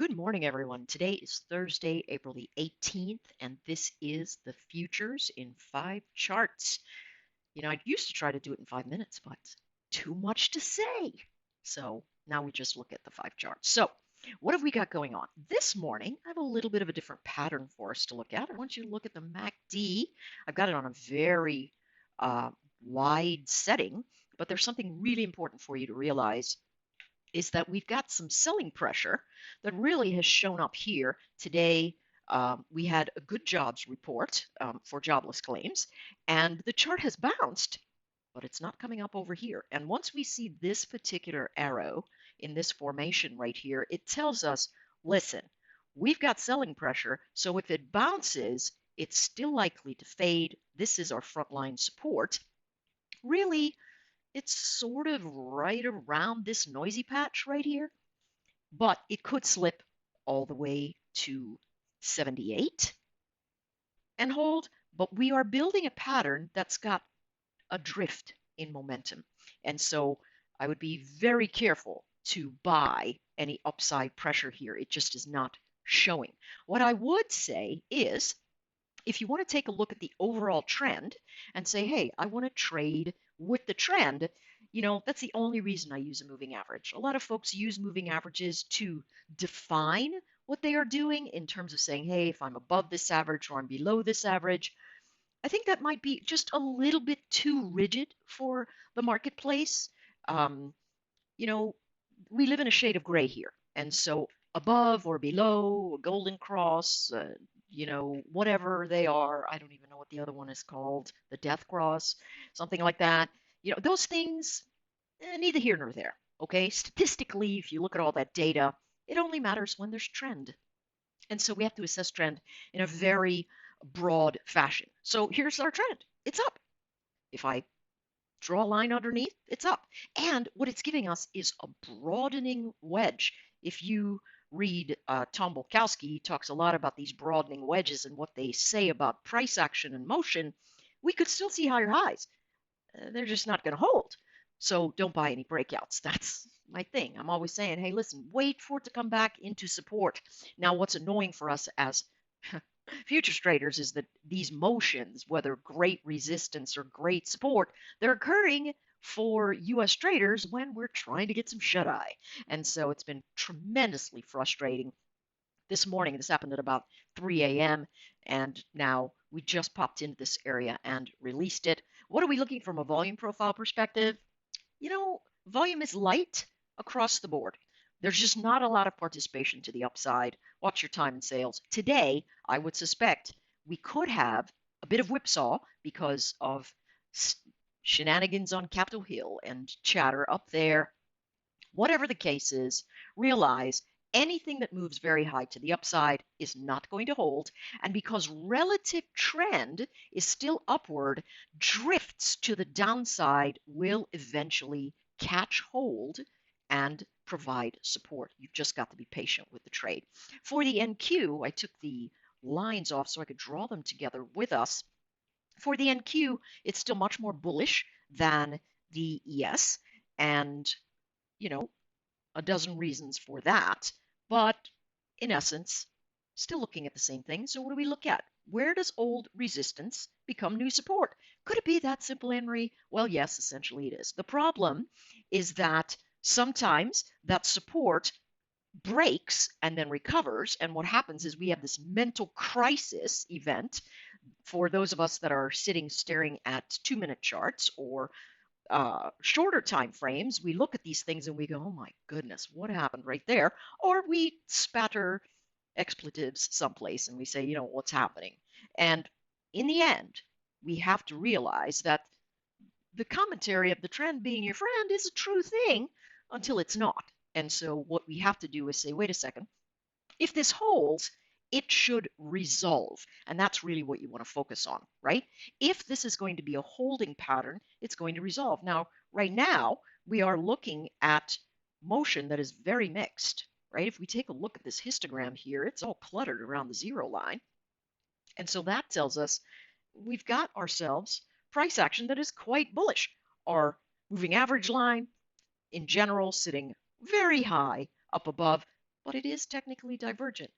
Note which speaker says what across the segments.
Speaker 1: Good morning, everyone. Today is Thursday, April the 18th, and this is the futures in 5 charts. I used to try to do it in 5 minutes, but too much to say. So now we just look at the 5 charts. So, what have we got going on? This morning, I have a little bit of a different pattern for us to look at. I want you to look at the MACD. I've got it on a very uh, wide setting, but there's something really important for you to realize is that we've got some selling pressure that really has shown up here today. We had a good jobs report for jobless claims, and the chart has bounced, but it's not coming up over here. And once we see this particular arrow in this formation right here, it tells us, listen, we've got selling pressure, so if it bounces, it's still likely to fade. This is our frontline support. Really, it's sort of right around this noisy patch right here, but it could slip all the way to 78 and hold. But we are building a pattern that's got a drift in momentum. And so I would be very careful to buy any upside pressure here. It just is not showing. What I would say is if you want to take a look at the overall trend and say, hey, I want to trade with the trend, that's the only reason I use a moving average. A lot of folks use moving averages to define what they are doing in terms of saying, hey, if I'm above this average or I'm below this average. I think that might be just a little bit too rigid for the marketplace. Um, you know, we live in a shade of gray here. And so above or below, a golden cross, whatever they are, I don't even know what the other one is called, the death cross, something like that. Those things, neither here nor there. Okay, statistically, if you look at all that data, it only matters when there's trend. And so we have to assess trend in a very broad fashion. So here's our trend. It's up. If I draw a line underneath, it's up. And what it's giving us is a broadening wedge. If you read Tom Bolkowski, he talks a lot about these broadening wedges and what they say about price action and motion. We could still see higher highs. They're just not going to hold. So don't buy any breakouts. That's my thing. I'm always saying, hey, listen, wait for it to come back into support. Now, what's annoying for us as futures traders is that these motions, whether great resistance or great support, they're occurring for US traders when we're trying to get some shut eye. And so it's been tremendously frustrating. This morning, this happened at about 3 a.m., and now we just popped into this area and released it. What are we looking from a volume profile perspective? Volume is light across the board. There's just not a lot of participation to the upside. Watch your time and sales. Today, I would suspect we could have a bit of whipsaw because of shenanigans on Capitol Hill and chatter up there. Whatever the case is, realize anything that moves very high to the upside is not going to hold. And because relative trend is still upward, drifts to the downside will eventually catch hold and provide support. You've just got to be patient with the trade. For the NQ, I took the lines off so I could draw them together with us. For the NQ, it's still much more bullish than the ES. And, a dozen reasons for that. But in essence, still looking at the same thing. So what do we look at? Where does old resistance become new support? Could it be that simple, Henry? Well, yes, essentially it is. The problem is that sometimes that support breaks and then recovers. And what happens is we have this mental crisis event for those of us that are sitting staring at 2-minute charts or shorter time frames. We look at these things and we go, oh my goodness, what happened right there? Or we spatter expletives someplace and we say, what's happening? And in the end, we have to realize that the commentary of the trend being your friend is a true thing until it's not. And so what we have to do is say, wait a second, if this holds, it should resolve. And that's really what you want to focus on, right? If this is going to be a holding pattern, it's going to resolve. Now, right now, we are looking at motion that is very mixed, right? If we take a look at this histogram here, it's all cluttered around the zero line. And so that tells us we've got ourselves price action that is quite bullish. Our moving average line, in general, sitting very high up above but it is technically divergent.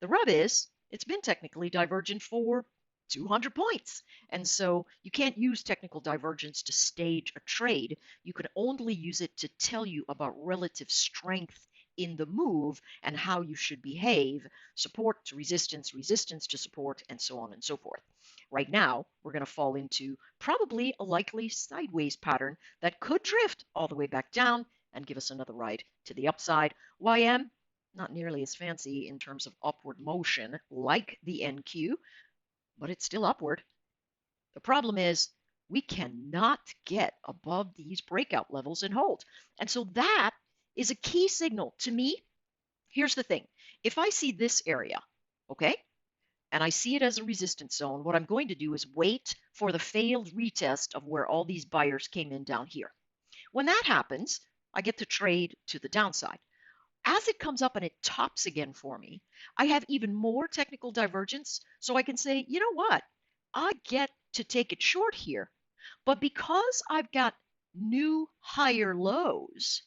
Speaker 1: The rub is it's been technically divergent for 200 points. And so you can't use technical divergence to stage a trade. You can only use it to tell you about relative strength in the move and how you should behave, support to resistance, resistance to support, and so on and so forth. Right now, we're going to fall into probably a likely sideways pattern that could drift all the way back down and give us another ride to the upside. YM, not nearly as fancy in terms of upward motion like the NQ, but it's still upward. The problem is we cannot get above these breakout levels and hold. And so that is a key signal to me. Here's the thing. If I see this area, okay, and I see it as a resistance zone, what I'm going to do is wait for the failed retest of where all these buyers came in down here. When that happens, I get to trade to the downside. As it comes up and it tops again for me, I have even more technical divergence. So I can say, you know what? I get to take it short here. But because I've got new higher lows,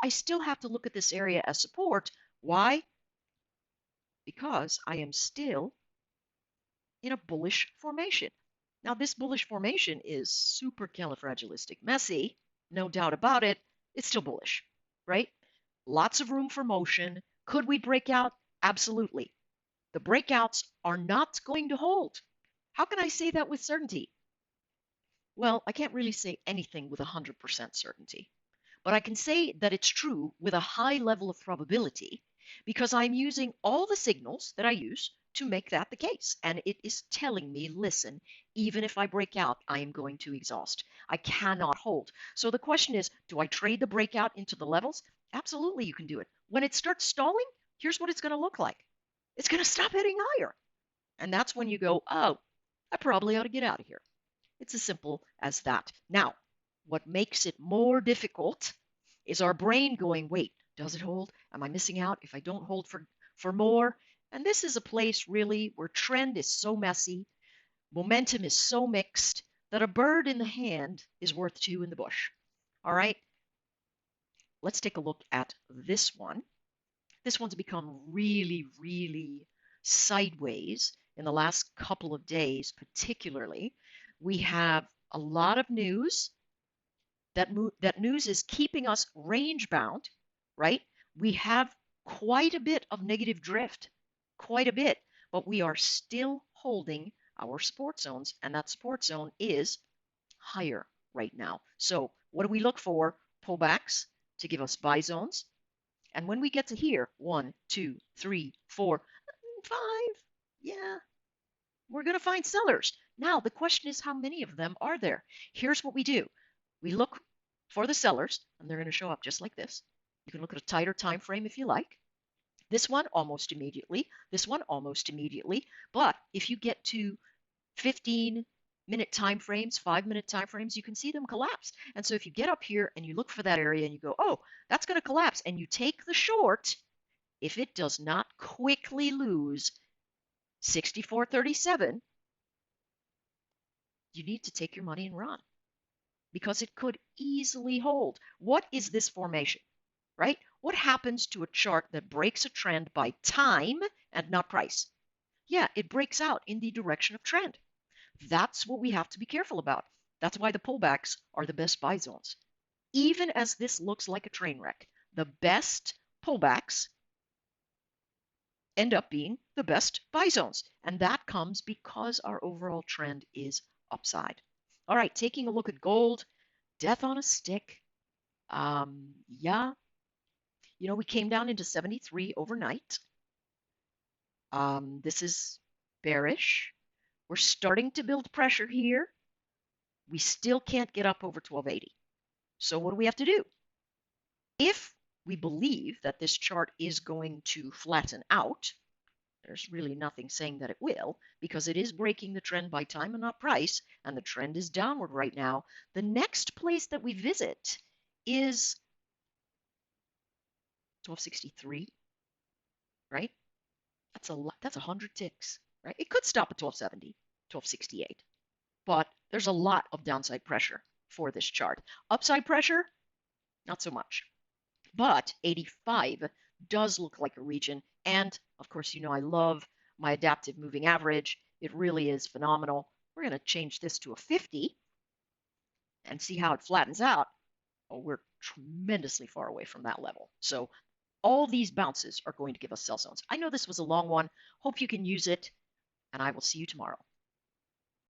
Speaker 1: I still have to look at this area as support. Why? Because I am still in a bullish formation. Now, this bullish formation is supercalifragilistic messy, no doubt about it. It's still bullish, right? Lots of room for motion. Could we break out? Absolutely. The breakouts are not going to hold. How can I say that with certainty? Well, I can't really say anything with 100% certainty, but I can say that it's true with a high level of probability because I'm using all the signals that I use to make that the case. And it is telling me, listen, even if I break out, I am going to exhaust. I cannot hold. So the question is, do I trade the breakout into the levels? Absolutely, you can do it. When it starts stalling, here's what it's going to look like. It's going to stop heading higher. And that's when you go, oh, I probably ought to get out of here. It's as simple as that. Now, what makes it more difficult is our brain going, wait, does it hold? Am I missing out if I don't hold for more? And this is a place really where trend is so messy, momentum is so mixed that a bird in the hand is worth two in the bush. All right, let's take a look at this one. This one's become really, really sideways in the last couple of days, particularly. We have a lot of news. That news is keeping us range bound, right? We have quite a bit of negative drift, quite a bit, but we are still holding our support zones, and that support zone is higher right now. So what do we look for? Pullbacks to give us buy zones. And when we get to here, 1, 2, 3, 4, 5, yeah, we're going to find sellers. Now, the question is, how many of them are there? Here's what we do. We look for the sellers, and they're going to show up just like this. You can look at a tighter time frame if you like. This one almost immediately. This one almost immediately. But if you get to 15-minute time frames, 5-minute time frames, you can see them collapse. And so if you get up here and you look for that area and you go, oh, that's going to collapse, and you take the short, if it does not quickly lose 64.37, you need to take your money and run because it could easily hold. What is this formation, right? What happens to a chart that breaks a trend by time and not price? Yeah, it breaks out in the direction of trend. That's what we have to be careful about. That's why the pullbacks are the best buy zones. Even as this looks like a train wreck, the best pullbacks end up being the best buy zones. And that comes because our overall trend is upside. All right, taking a look at gold, death on a stick. Yeah, we came down into 73 overnight. This is bearish. We're starting to build pressure here. We still can't get up over 1280. So what do we have to do? If we believe that this chart is going to flatten out, there's really nothing saying that it will, because it is breaking the trend by time and not price, and the trend is downward right now. The next place that we visit is 1263, right? That's a lot. That's 100 ticks, right? It could stop at 1270, 1268, but there's a lot of downside pressure for this chart. Upside pressure, not so much. But 85, does look like a region. And of course, I love my adaptive moving average. It really is phenomenal. We're going to change this to a 50 and see how it flattens out. Oh, we're tremendously far away from that level. So all these bounces are going to give us sell zones. I know this was a long one. Hope you can use it, and I will see you tomorrow.